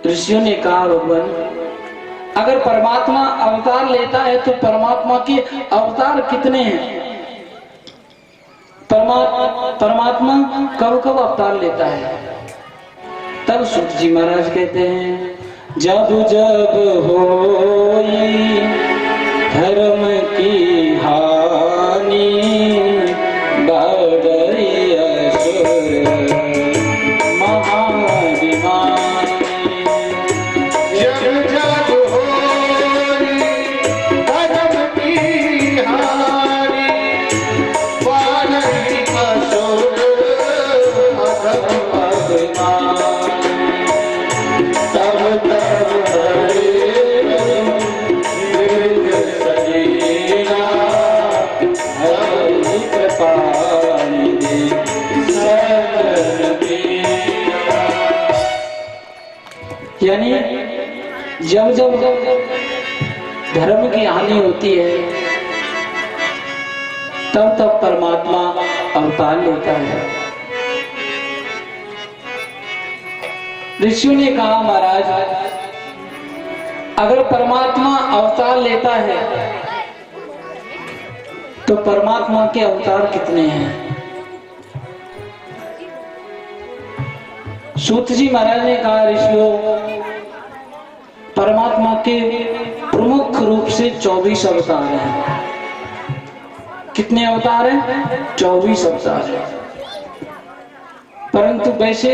ऋषियों ने कहा भगवान अगर परमात्मा अवतार लेता है तो परमात्मा के अवतार कितने हैं? परमात्मा कब कब अवतार लेता है? तब सूत जी महाराज कहते हैं जब जब होई धर्म की हानि बढ़ई असुर महाभिमानी। जब जब होई धर्म की हानि बढ़ई असुर महाभिमानी। तब तब यानी जब जब धर्म की हानि होती है तब तब परमात्मा अवतार लेता है। ऋषियों ने कहा महाराज अगर परमात्मा अवतार लेता है तो परमात्मा के अवतार कितने हैं? सूत जी महाराज ने कहा ऋषियों परमात्मा के प्रमुख रूप से 24 अवतार हैं। कितने अवतार हैं? 24 अवतार हैं। परंतु वैसे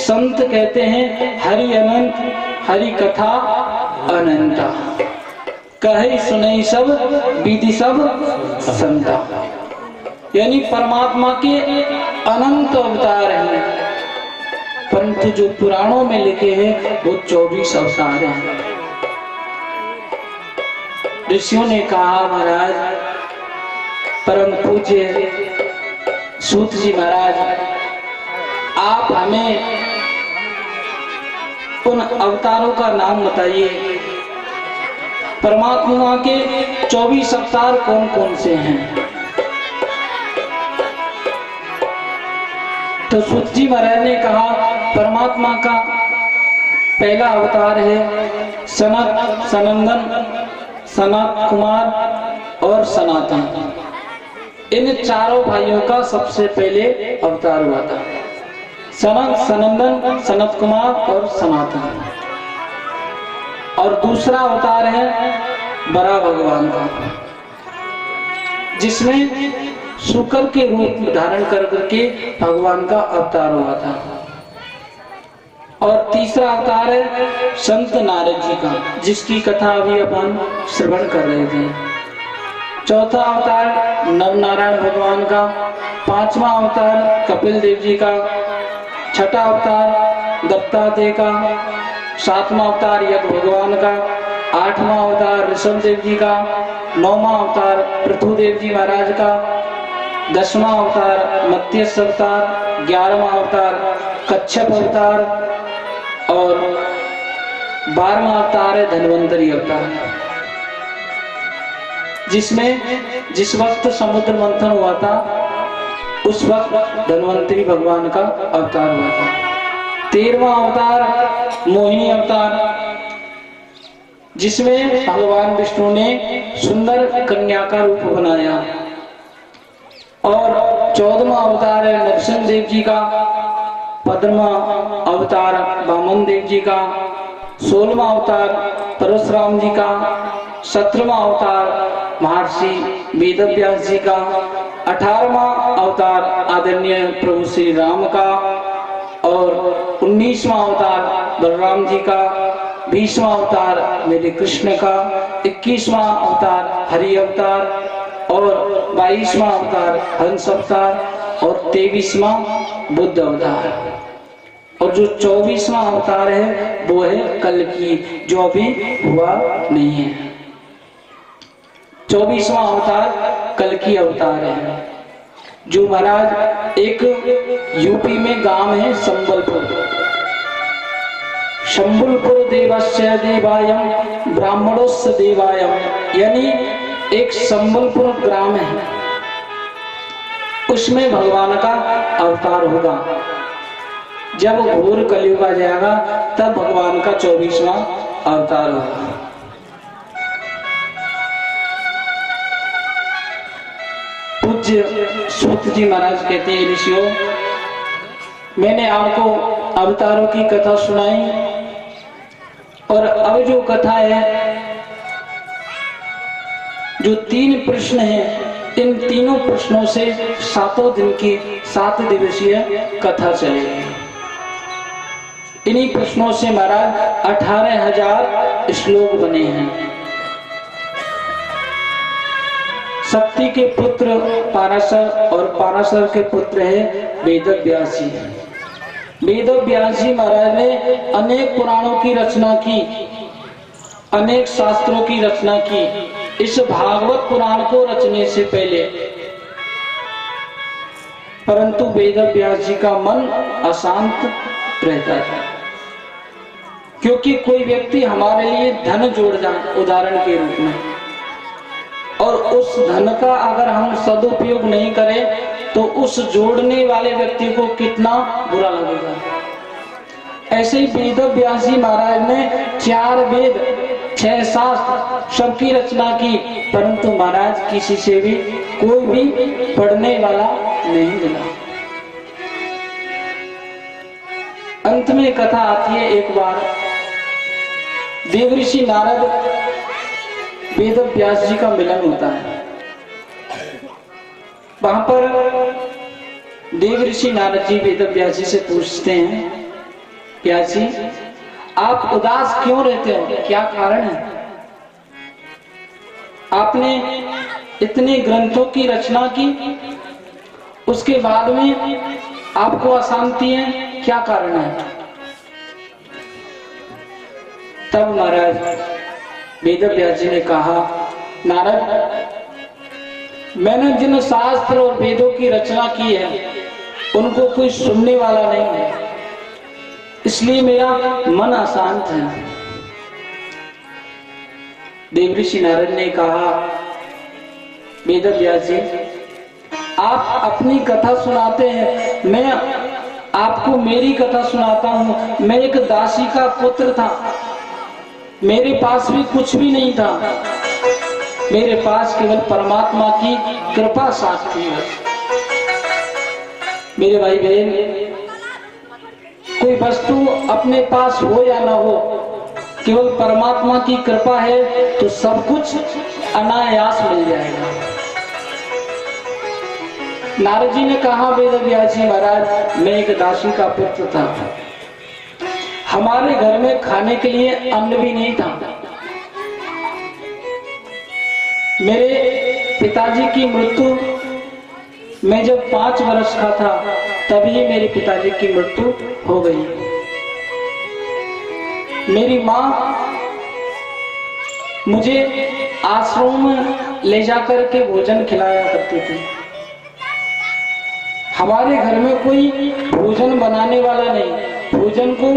संत कहते हैं हरि अनंत हरि कथा अनंता कहे सुनई सब विधि सब संता। यानी परमात्मा के अनंत अवतार हैं परंतु जो पुराणों में लिखे हैं वो 24 अवतार हैं। ऋषियों ने कहा महाराज परम पूज्य सूत जी महाराज आप हमें उन अवतारों का नाम बताइए। परमात्मा के 24 अवतार कौन कौन से हैं? तो सूत जी महाराज ने कहा परमात्मा का पहला अवतार है सनत सनंदन सनत कुमार और सनातन। इन चारों भाइयों का सबसे पहले अवतार हुआ था सनत सनंदन सनत कुमार और सनातन। और दूसरा अवतार है बड़ा भगवान का जिसमें शुक्र के रूप धारण करके भगवान का अवतार हुआ था। और तीसरा अवतार है संत नारद जी का जिसकी कथा अभी अपन श्रवण कर रहे थे। चौथा अवतार नरनारायण भगवान का। पांचवा अवतार कपिल देव जी का। छठा अवतार दत्तात्रेय का। सातवां अवतार यज्ञ भगवान का। आठवां अवतार ऋषभ देव जी का। नौवां अवतार पृथुदेव जी महाराज का। 10वां अवतार मत्स्य अवतार। 11वां अवतार कच्छप अवतार और 12वां अवतार है धन्वंतरी अवतार जिसमें जिस वक्त समुद्र मंथन हुआ था उस वक्त धन्वंतरी भगवान का अवतार हुआ था। 13वां अवतार मोहिनी अवतार जिसमें भगवान विष्णु ने सुंदर कन्या का रूप बनाया। और 14वां अवतार है नरसिंह देव जी का। 15वां अवतार वामन देव जी का। 16वां अवतार परशुराम जी का। 17वां अवतार महर्षि वेदव्यास जी का। 18वां अवतार आदरणीय प्रभु श्री राम का। और 19वां अवतार बलराम जी का। 20वां अवतार मेरे कृष्ण का। 21वां अवतार हरि अवतार और 22वां अवतार हंस अवतार और 23वां बुद्ध अवतार। और जो 24वां अवतार है वो है कल्कि जो अभी हुआ नहीं है। 24वां अवतार कल्कि अवतार है जो महाराज एक यूपी में गांव है संबलपुर। शंबुलपुर देवस्य देवायम ब्राह्मणोस्य देवायम यानी एक संबलपुर ग्राम है उसमें भगवान का अवतार होगा। जब घोर कलयुग आ जाएगा तब भगवान का 24वां अवतार होगा। पूज्य सूत जी महाराज कहते हैं, ऋषियों, मैंने आपको अवतारों की कथा सुनाई और अब जो कथा है, जो 3 प्रश्न हैं, इन तीनों प्रश्नों से 7 दिन की 7 दिवसीय कथा चलेगी। इन्हीं प्रश्नों से महाराज 18,000 श्लोक बने हैं। शक्ति के पुत्र पाराशर और पाराशर के पुत्र है वेदव्यास जी। वेदव्यास जी महाराज ने अनेक पुराणों की रचना की, अनेक शास्त्रों की रचना की। इस भागवत पुराण को रचने से पहले परंतु वेदव्यास जी का मन अशांत रहता था, क्योंकि कोई व्यक्ति हमारे लिए धन जोड़ जाए उदाहरण के रूप में, और उस धन का अगर हम सदुपयोग नहीं करें तो उस जोड़ने वाले व्यक्ति को कितना बुरा लगेगा। ऐसे ही वेदव्यास जी महाराज ने 4 वेद 6 शास्त्र सबकी रचना की, परंतु महाराज किसी से भी कोई भी पढ़ने वाला नहीं मिला। अंत में कथा आती है, एक बार देवऋषि नारद वेदव्यास जी का मिलन होता है। वहां पर देवऋषि नारद जी वेदव्यास जी से पूछते हैं, व्यास जी आप उदास क्यों रहते हो, क्या कारण है? आपने इतने ग्रंथों की रचना की, उसके बाद में आपको अशांति है, क्या कारण है? तब महाराज वेदव्यास जी ने कहा, नारद, मैंने जिन शास्त्र और वेदों की रचना की है उनको कोई सुनने वाला नहीं है, इसलिए मेरा मन अशांत है। देवऋषि नारद ने कहा, वेदव्यास जी आप अपनी कथा सुनाते हैं, मैं आपको मेरी कथा सुनाता हूं। मैं एक दासी का पुत्र था, मेरे पास भी कुछ भी नहीं था, मेरे पास केवल परमात्मा की कृपा साथ थी। मेरे भाई बहन, कोई वस्तु अपने पास हो या ना हो, केवल परमात्मा की कृपा है तो सब कुछ अनायास मिल जाएगा। नारद जी ने कहा, वेदव्यास जी महाराज, मैं एक दासी का पुत्र था, हमारे घर में खाने के लिए अन्न भी नहीं था। मेरे पिताजी की मृत्यु, मैं जब 5 वर्ष का था तभी मेरे पिताजी की मृत्यु हो गई। मेरी माँ मुझे आश्रम में ले जाकर के भोजन खिलाया करती थी। हमारे घर में कोई भोजन बनाने वाला नहीं, भोजन को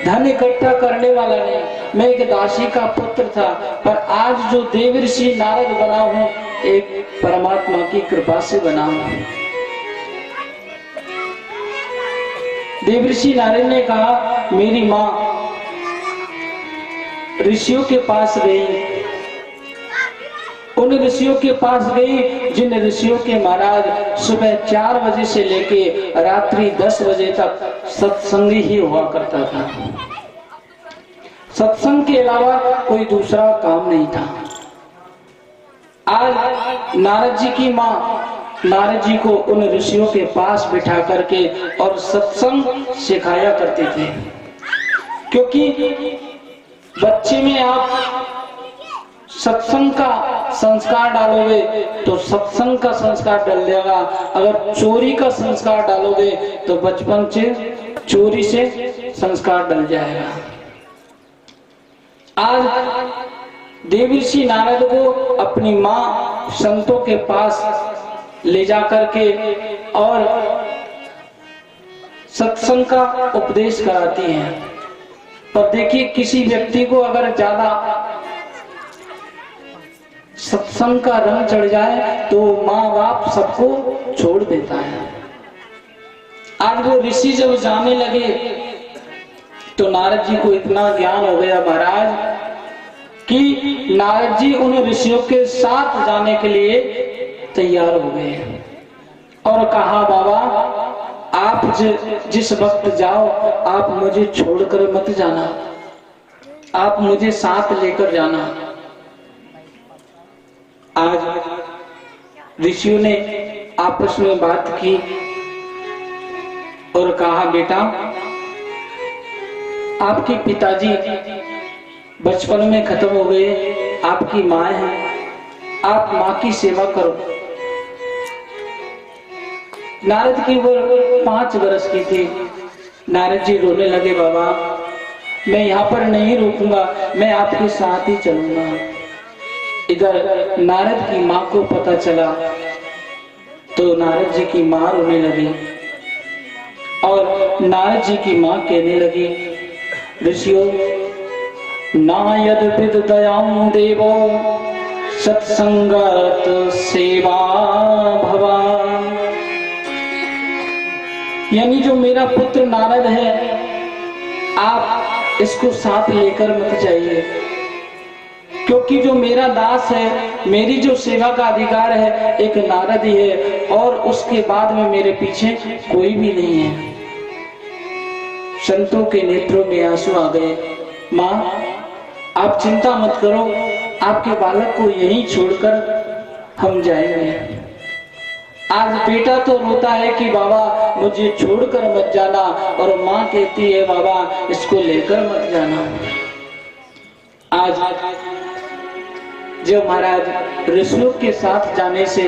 धन इकट्ठा करने वाला नहीं। मैं एक दासी का पुत्र था, पर आज जो देवऋषि नारद बना हूं, एक परमात्मा की कृपा से बना हूं। देवऋषि नारद ने कहा, मेरी माँ ऋषियों के पास गई, उन ऋषियों के पास गई जिन ऋषियों के महाराज सुबह 4 बजे से लेके रात्रि 10 बजे तक सत्संग ही हुआ करता था। सत्संग के अलावा कोई दूसरा काम नहीं था। आज नारद जी की माँ नारद जी को उन ऋषियों के पास बिठा करके और सत्संग सिखाया करते थे, क्योंकि बच्चे में आप सत्संग का संस्कार डालोगे तो सत्संग का संस्कार डल जाएगा। अगर चोरी का संस्कार डालोगे तो बचपन से चोरी से संस्कार डल जाएगा। आज देवऋषि नारद को अपनी माँ संतों के पास ले जाकर के और सत्संग का उपदेश कराती हैं। पर देखिए, किसी व्यक्ति को अगर ज्यादा सत्संग का रंग चढ़ जाए तो माँ बाप सबको छोड़ देता है। आज वो ऋषि जब जाने लगे तो नारद जी को इतना ज्ञान हो गया महाराज कि नारद जी उन ऋषियों के साथ जाने के लिए तैयार हो गए और कहा बाबा आप जिस वक्त जाओ आप मुझे छोड़कर मत जाना, आप मुझे साथ लेकर जाना। आज ऋषियों ने आपस में बात की और कहा बेटा आपके पिताजी बचपन में खत्म हो गए, आपकी माँ है, आप माँ की सेवा करो। नारद की उम्र 5 वर्ष की थी। नारद जी रोने लगे बाबा मैं यहाँ पर नहीं रुकूंगा, मैं आपके साथ ही चलूंगा। इधर नारद की माँ को पता चला तो नारद जी की माँ रोने लगी और नारद जी की माँ कहने लगी ऋषियों नायद विद दयाम देवो सत्संगत सेवा भवान। यानी जो मेरा पुत्र नारद है आप इसको साथ लेकर मत जाइए, क्योंकि जो मेरा दास है, मेरी जो सेवा का अधिकार है एक नारद ही है और उसके बाद में मेरे पीछे कोई भी नहीं है। संतों के नेत्रों में आंसू आ गए। माँ आप चिंता मत करो, आपके बालक को यहीं छोड़कर हम जाएंगे। आज बेटा तो रोता है कि बाबा मुझे छोड़कर मत जाना और माँ कहती है बाबा इसको लेकर मत जाना। आज जब महाराज ऋषियों के साथ जाने से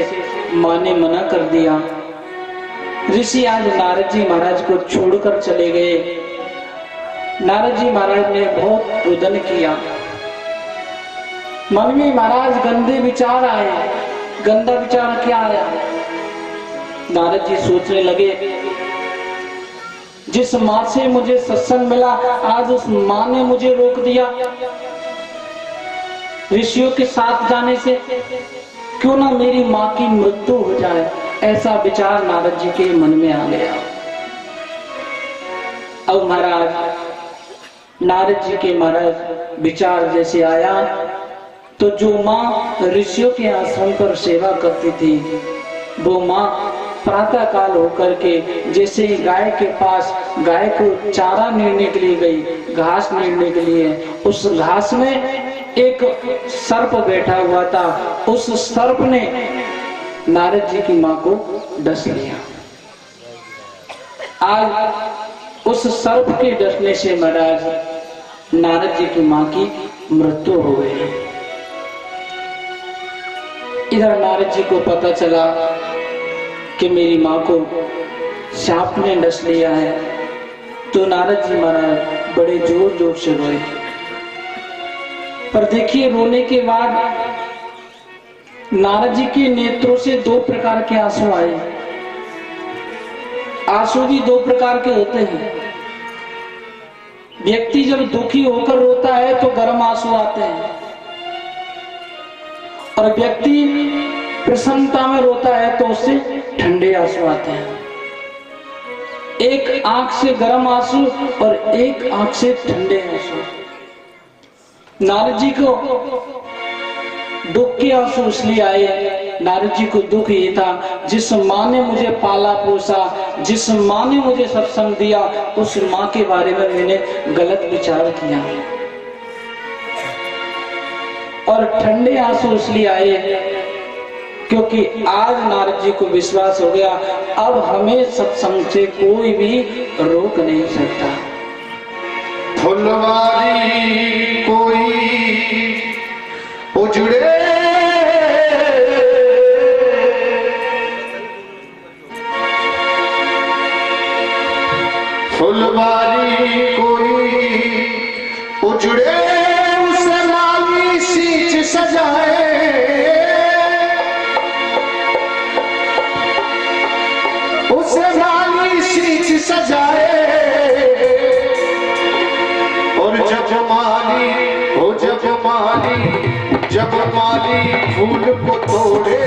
माँ ने मना कर दिया, ऋषि आज नारद जी महाराज को छोड़कर चले गए। नारद जी महाराज ने बहुत रुदन किया, मन में महाराज गंदे विचार आए। गंदा विचार क्या आया? नारद जी सोचने लगे जिस माँ से मुझे सत्संग मिला आज उस माँ ने मुझे रोक दिया ऋषियों के साथ जाने से, क्यों ना मेरी माँ की मृत्यु हो जाए। ऐसा विचार नारद जी के मन में आ गया। अब महाराज नारद जी के महाराज विचार जैसे आया तो जो माँ ऋषियों के आश्रम पर सेवा करती थी वो माँ प्रातः काल होकर के जैसे ही गाय के पास गाय को चारा नीड़ने के लिए गई, घास नीड़ने के लिए, उस घास में एक सर्प बैठा हुआ था। उस सर्प ने नारद जी की माँ को डस लिया। आज उस सर्प के डसने से महाराज नारद जी की माँ की मृत्यु हो गई। इधर नारद जी को पता चला कि मेरी माँ को सांप ने डस लिया है तो नारद जी महाराज बड़े जोर जोर से रोए। पर देखिए रोने के बाद नारद जी के नेत्रों से 2 प्रकार के आंसू आए। आंसू भी 2 प्रकार के होते हैं। व्यक्ति जब दुखी होकर रोता है तो गर्म आंसू आते हैं और व्यक्ति प्रसन्नता में रोता है तो उससे ठंडे आंसू आते हैं। एक आंख से गर्म आंसू और एक आंख से ठंडे आंसू। नारद जी को दुख के आंसू इसलिए आए, नारद जी को दुख ये था जिस माँ ने मुझे पाला पोसा, जिस माँ ने मुझे सत्संग दिया उस माँ के बारे में मैंने गलत विचार किया। और ठंडे आंसू इसलिए आए क्योंकि आज नारद जी को विश्वास हो गया अब हमें सत्संग से कोई भी रोक नहीं सकता। फुलवारी कोई उजड़े फुलवारी कोई उजड़े उसे माली सींच सजाए सजाए और जब माली हो जब माली फूल को तोड़े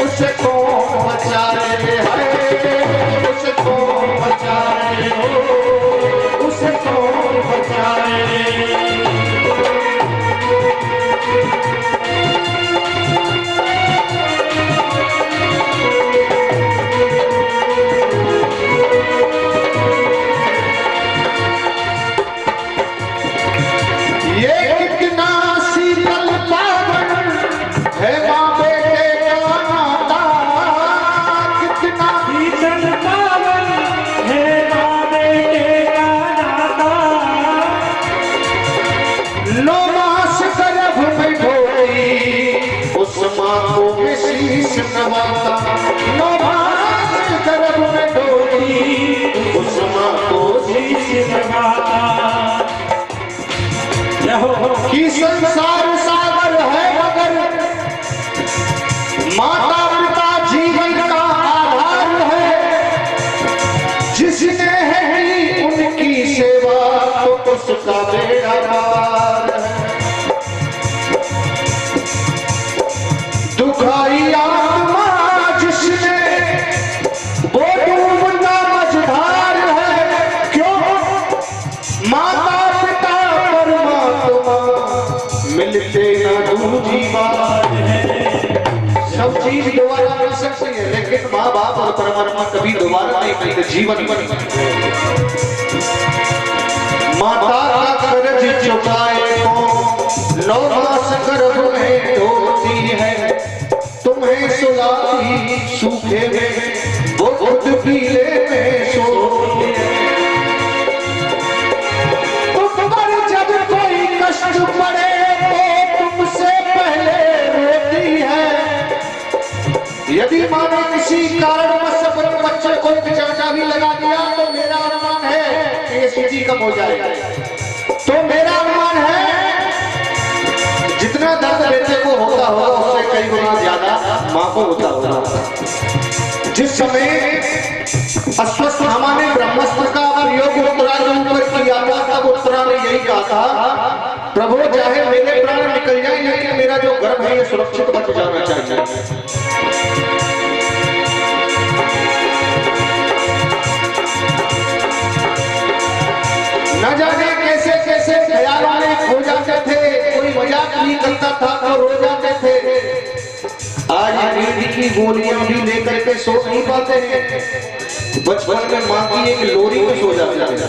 उसे कौन बचाए है, उसे कौन बचाए हो, उसे कौन बचाए। कि संसार सागर है मगर माता पिता जीवन का आधार है, जिसने है की उनकी सेवा तो उसका बेड़ा पार है। दुखाई आत्मा जिसने वो डूबना मझधार है, क्यों माता पिता परमात्मा मिलते न दूजी बात है। सब चीज दोबारा मिल सकती है लेकिन माँ बाप और परमात्मा कभी दोबारा नहीं मिलते जीवन में। माता का कर्ज चुकाए को 9 मास गर्भ में ढोती है, तुम्हें सुलाती सूखे में वो खुद पीले में सोती है। तुम पर जब कोई कष्ट पड़े तो तुमसे पहले रोती है। यदि मानो किसी कारणवश अपने बच्चे को चर्चा भी लगा दिया तो मेरा अनुमान है कि ये सूची कम हो जाएगा। तो मेरा अनुमान है जितना दर्द बेटे को होता होगा उससे कई गुना ज्यादा मां को होता होगा। जिस समय अश्वत्थामा ने ब्रह्मास्त्र का प्रयोग उत्तरा के ऊपर किया था तब उत्तरा ने यही कहा था, प्रभु चाहे मेरे प्राण निकल जाए लेकिन मेरा जो गर्भ है ये सुरक्षित बच जाना चाहिए। न जाने कैसे कैसे ख्यालों में खो जाते थे, कोई मजाक नहीं करता था तो रो जाते थे। आज नींद की गोलियां भी लेकर के सो नहीं पाते हैं। बचपन में मां की एक लोरी में सो जाते थे।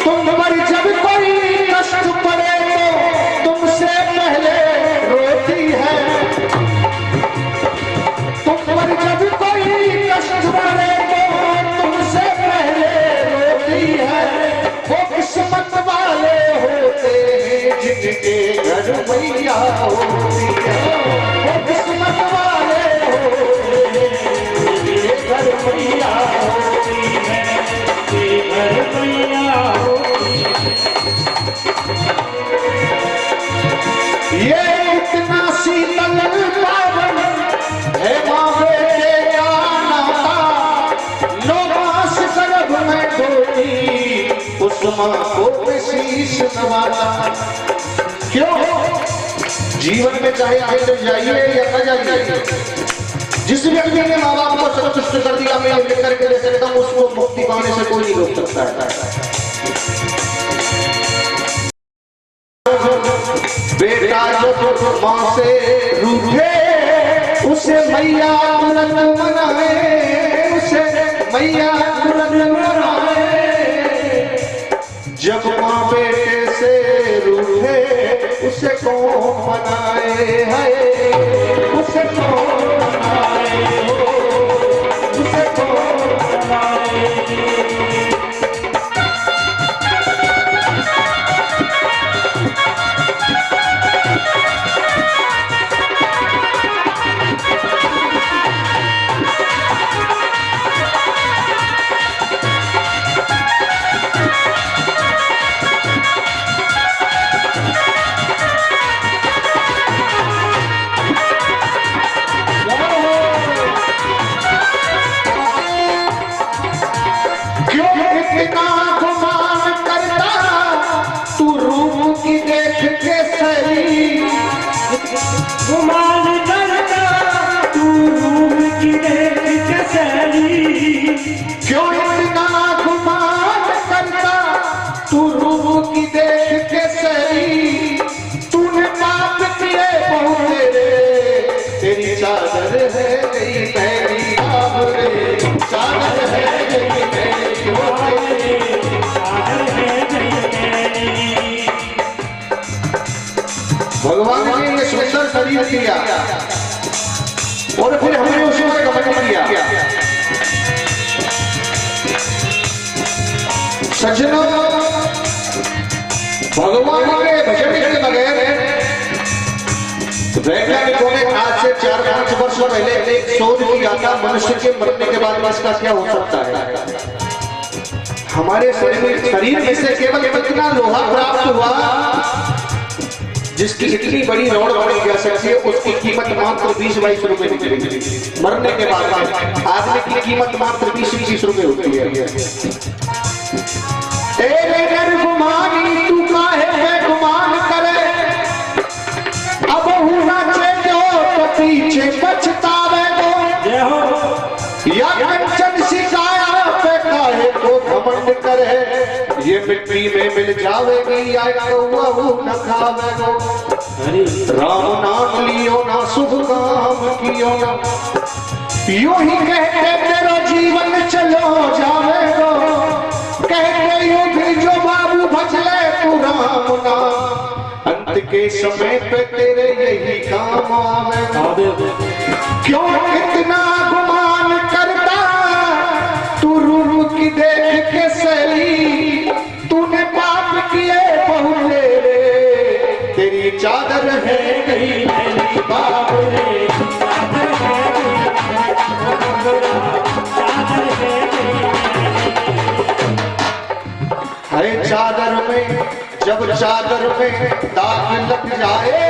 तुम पर जब कोई कष्ट पड़े तो तुमसे पहले रोती है। तुम पर जब कोई कष्ट पड़े तो तुमसे पहले रोती है। वो किस्मत वाले होते हैं जिनके घर मैया होती है। वो किस्मत वाले होते हैं जिनके घर मैया होती है, घर मैया होती है। ये इतना शीतल पावन है माँ बेटे का नाता, 9 मास गर्भ में ढोती उस माँ को शीश नवाता। क्यों जीवन में चाहे आगे जाइए या न जाइए, जिस व्यक्ति ने माँ बाप को संतुष्ट कर दिया मैं ये करके ले सकता हूँ उसको मुक्ति पाने से कोई नहीं रोक सकता है। बेटा जब माँ से रूठे उसे मैया तुरंत मनाए, उसे मैया तुरंत मनाए। जब माँ बेटे से रूठे उसे कौन मनाए है, उसे कौन मनाए हो, उसे कौन मनाए। क्यों इतना गुमान करता तू रूप की देख के सही, तूने पाप किए बहुत तेरी चादर है गई मेरी बाबरे, चादर है गई मेरी बाबरे, चादर है गई। भगवान ने ये सुंदर शरीर दिया और फिर हमने उसमें कमेंट किया। सज्जनों, भगवान के भजन के बगैर वैज्ञानिकों ने आज से 4-5 वर्ष पहले एक शोध किया था, मनुष्य के मरने के बाद इसका क्या हो सकता है। हमारे शरीर में से केवल इतना लोहा प्राप्त हुआ जिसकी इतनी बड़ी रॉड बनाई जा सकती है, उसकी कीमत मात्र 20-22 रुपए निकलेगी। मरने के बाद आदमी की कीमत मात्र 20-21 रुपए होती है। तेरे निर्गुमानी तू काहे बेगुमान करे, अब हुआ चेतो तो पीछे पछतावे दो, या कंचन सिकाया पे काहे को घमंड करे, ये मिट्टी में मिल जावेगी या कौवा न खावेगो, राम नाम लियो ना शुभ काम कियो ना, यूं ही कहते तेरा जीवन चलो जावेगो, कहते यूं भी जो बाबू भजले तू राम नाम, अंत के समय पे तेरे यही काम आवेगा। क्यों इतना गुमान करता तू रू की देख के सही, तूने पाप किए बहुत तेरी चादर है गई मेरी बाबरे, चादर है हरे चादर में जब चादर में दाग लग जाए,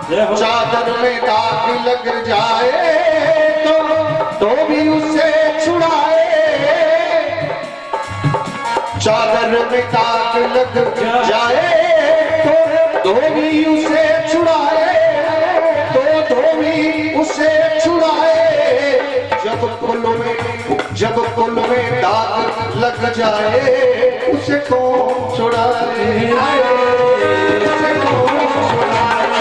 चादर में दाग लग जाए तो भी उसे छुड़ाए, चादर में दाग लग जाए तो भी उसे छुड़ाए, तो भी उसे छुड़ाए, जब कुल में दाग लग जाए उसे कौन छुड़ाए, उसे कौन छुड़ाए।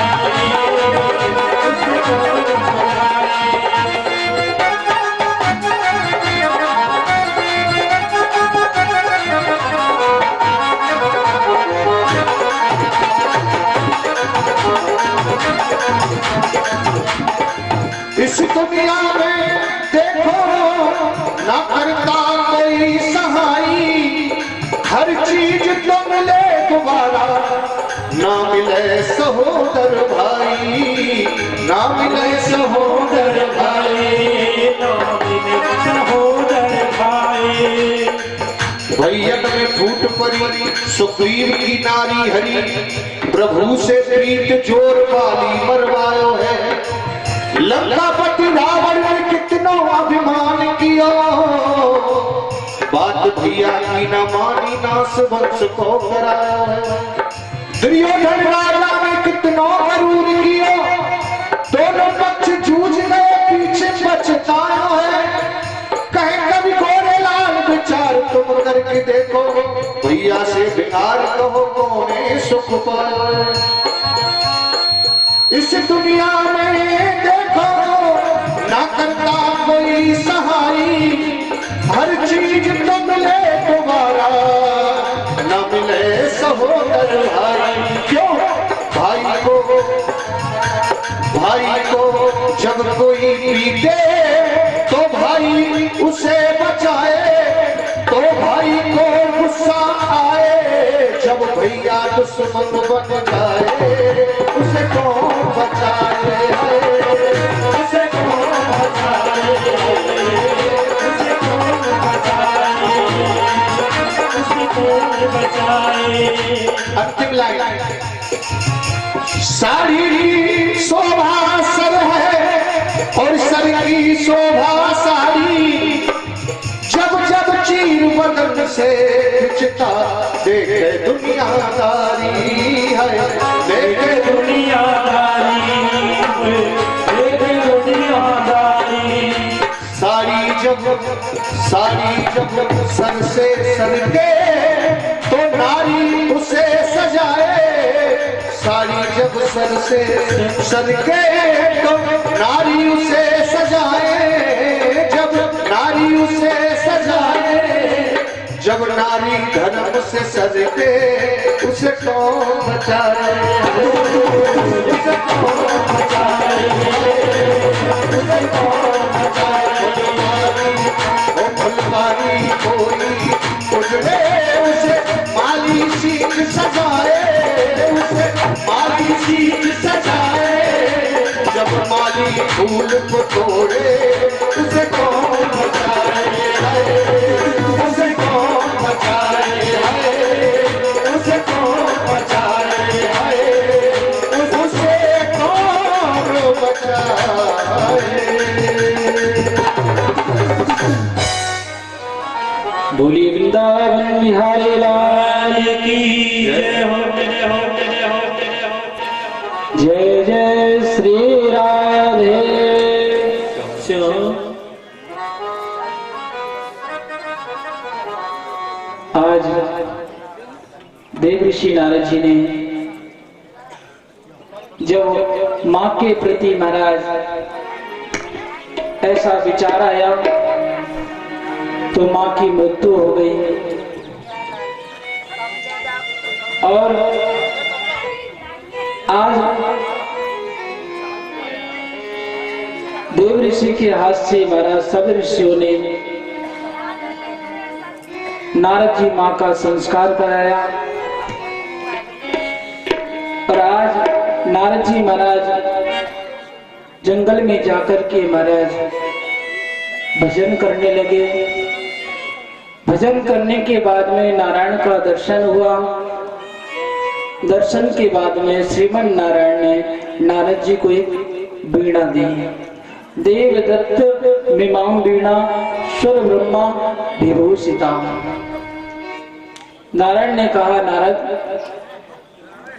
इस दुनिया में देखो ना करता कोई सहाई, हर चीज तो मिले दोबारा, ना मिले सहोदर भाई, ना मिले सहोदर भाई, ना मिले सहोदर भाई। भैयन में फूट पड़ी सुग्रीव की नारी हरी, प्रभु से प्रीत जोर पाली मरवायो है, लंकापति रावण ने कितनो अभिमान किया, बात भैया की न मानी, नास वंश को कराया है। दुर्योधन राजा ने कितनो क्रूर किया, दोनों पक्ष जूझ गए पीछे पछताया है, कहे कभी गोरे लाल विचार तुम करके देखो, भैया से बिहार कहो कौने सुख पाया है। इस दुनिया में देखो ना करता कोई सहाई, हर चीज तो मिले दोबारा, न मिले सहोदर भाई। क्यों भाई को जब कोई पीटे तो भाई उसे बचाए, तो भाई को गुस्सा आए, जब भैया दुश्मन बन जाए उसे कौन बचाए, उसे कौन बचाए, उसे कौन बचाए, उसे कौन बचाए। अंतिम लाइन, साड़ी शोभा सर है और सर की शोभा साड़ी, जब जब चीर बदन से खिंचता देखे दुनियादारी है, देखे दुनियादारी, देखे दुनियादारी। साड़ी जब सर से सरके तो नारी उसे सजाए। साड़ी जब सर से सरके तो नारी उसे सजाए। जब नारी उसे सजाए, जब नारी धर्म से सरके उसे कौन बचाए, उसे कौन बचाए, उसे कौन बचाए। फुलवारी कोई उजड़े उसे माली सीख सजाए, उसे माली सीख सजाए। जब माली फूल को तोड़े उसे कौन बचाए, उसे कौन बचाए, उसे कौन बचाए, उसे कौन बचाए। बोलिए वृंदावन बिहारी लाल की जय हो, जय हो, जय हो, जय हो। जय जय श्री राधे श्याम। आज देव ऋषि नारद जी ने जब माँ के प्रति महाराज ऐसा विचार आया तो माँ की मृत्यु हो गई और आज देव ऋषि के हाथ से महाराज सब ऋषियों ने नारद जी माँ का संस्कार कराया और आज नारद जी महाराज जंगल में जाकर के महाराज भजन करने लगे। भजन करने के बाद में नारायण का दर्शन हुआ। दर्शन के बाद में श्रीमन नारायण ने नारद जी को एक वीणा दी। देवदत्त मिमां वीणा स्वर ब्रह्मा विभूषिता। नारायण ने कहा, नारद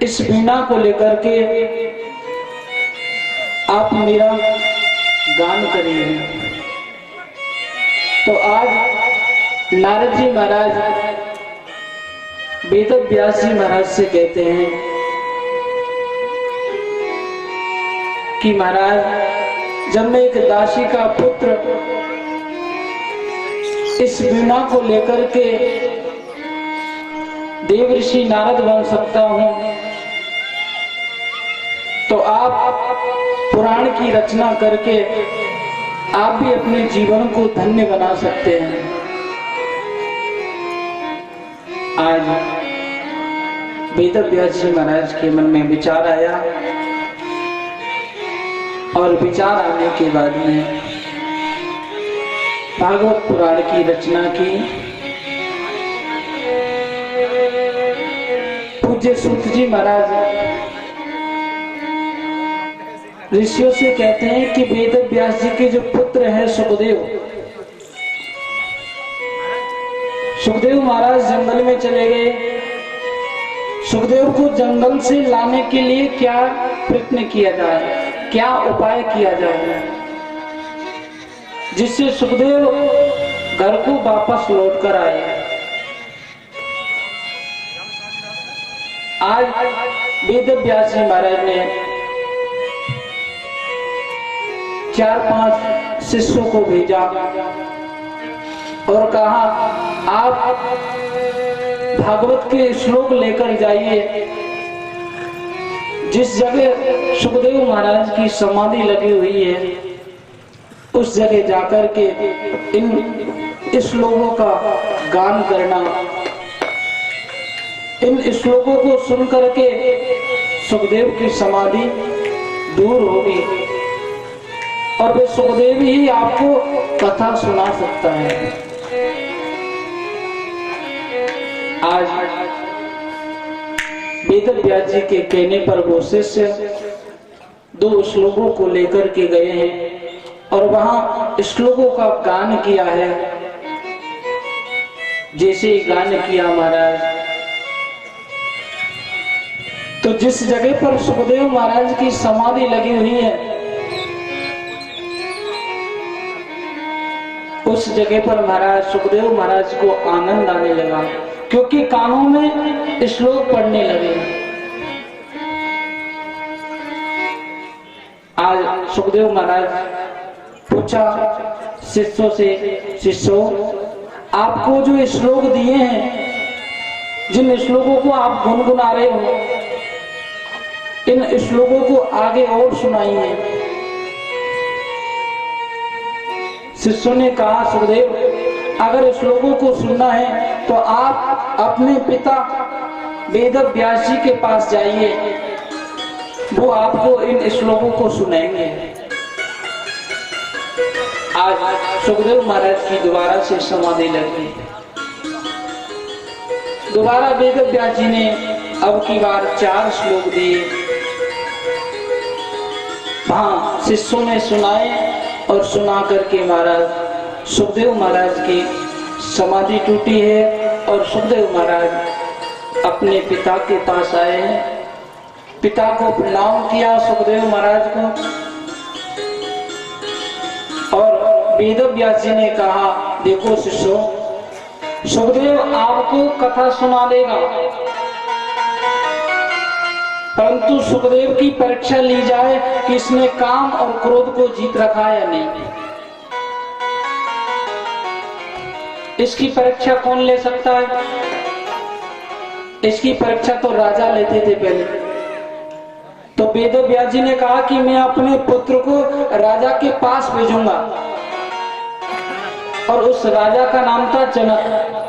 इस वीणा को लेकर के आप मेरा गान करिए। तो आज नारद जी महाराज वेद व्यास जी महाराज से कहते हैं कि महाराज जब मैं एक दासी का पुत्र इस वीणा को लेकर के देव ऋषि नारद बन सकता हूं तो आप पुराण की रचना करके आप भी अपने जीवन को धन्य बना सकते हैं। आज वेद व्यास जी महाराज के मन में विचार आया और विचार आने के बाद में भागवत पुराण की रचना की। पूज्य सूत जी महाराज ऋषियों से कहते हैं कि वेद व्यास जी के जो पुत्र हैं सुखदेव महाराज जंगल में चले गए। सुखदेव को जंगल से लाने के लिए क्या प्रयत्न किया जाए, क्या उपाय किया जाए जिससे सुखदेव घर को वापस लौट कर आए। आज वेद व्यास जी महाराज ने 4-5 शिष्यों को भेजा और कहा, आप भागवत के श्लोक लेकर जाइए। जिस जगह सुखदेव महाराज की समाधि लगी हुई है उस जगह जाकर के इन श्लोकों का गान करना। इन श्लोकों को सुन करके सुखदेव की समाधि दूर होगी और वे सुखदेव ही आपको कथा सुना सकता है। आज वेद व्यास जी के कहने पर वो शिष्य 2 श्लोकों को लेकर के गए हैं और वहां श्लोकों का गान किया है। जैसे ही गान किया महाराज तो जिस जगह पर सुखदेव महाराज की समाधि लगी हुई है उस जगह पर महाराज सुखदेव महाराज को आनंद आने लगा, क्योंकि कानों में श्लोक पढ़ने लगे। आज सुखदेव महाराज पूछा शिष्यों से, शिष्यों आपको जो श्लोक दिए हैं, जिन श्लोकों को आप गुनगुना रहे हो, इन श्लोकों को आगे और सुनाइए। शिष्यों ने कहा सुखदेव अगर श्लोकों को सुनना है तो आप अपने पिता वेद व्यास जी के पास जाइए, वो आपको इन श्लोकों को सुनाएंगे। आज सुखदेव महाराज की दोबारा से समाधि लगी। दोबारा वेद व्यास जी ने अब की बार 4 श्लोक दिए। वहां शिष्यों ने सुनाए और सुना करके महाराज सुखदेव महाराज की समाधि टूटी है और सुखदेव महाराज अपने पिता के पास आए हैं। पिता को प्रणाम किया सुखदेव महाराज को, और वेद व्यास जी ने कहा देखो शिष्यों, सुखदेव आपको कथा सुना देगा, परंतु सुखदेव की परीक्षा ली जाए कि इसने काम और क्रोध को जीत रखा या नहीं। इसकी परीक्षा कौन ले सकता है? इसकी परीक्षा तो राजा लेते थे पहले। तो वेद व्यास जी ने कहा कि मैं अपने पुत्र को राजा के पास भेजूंगा, और उस राजा का नाम था जनक।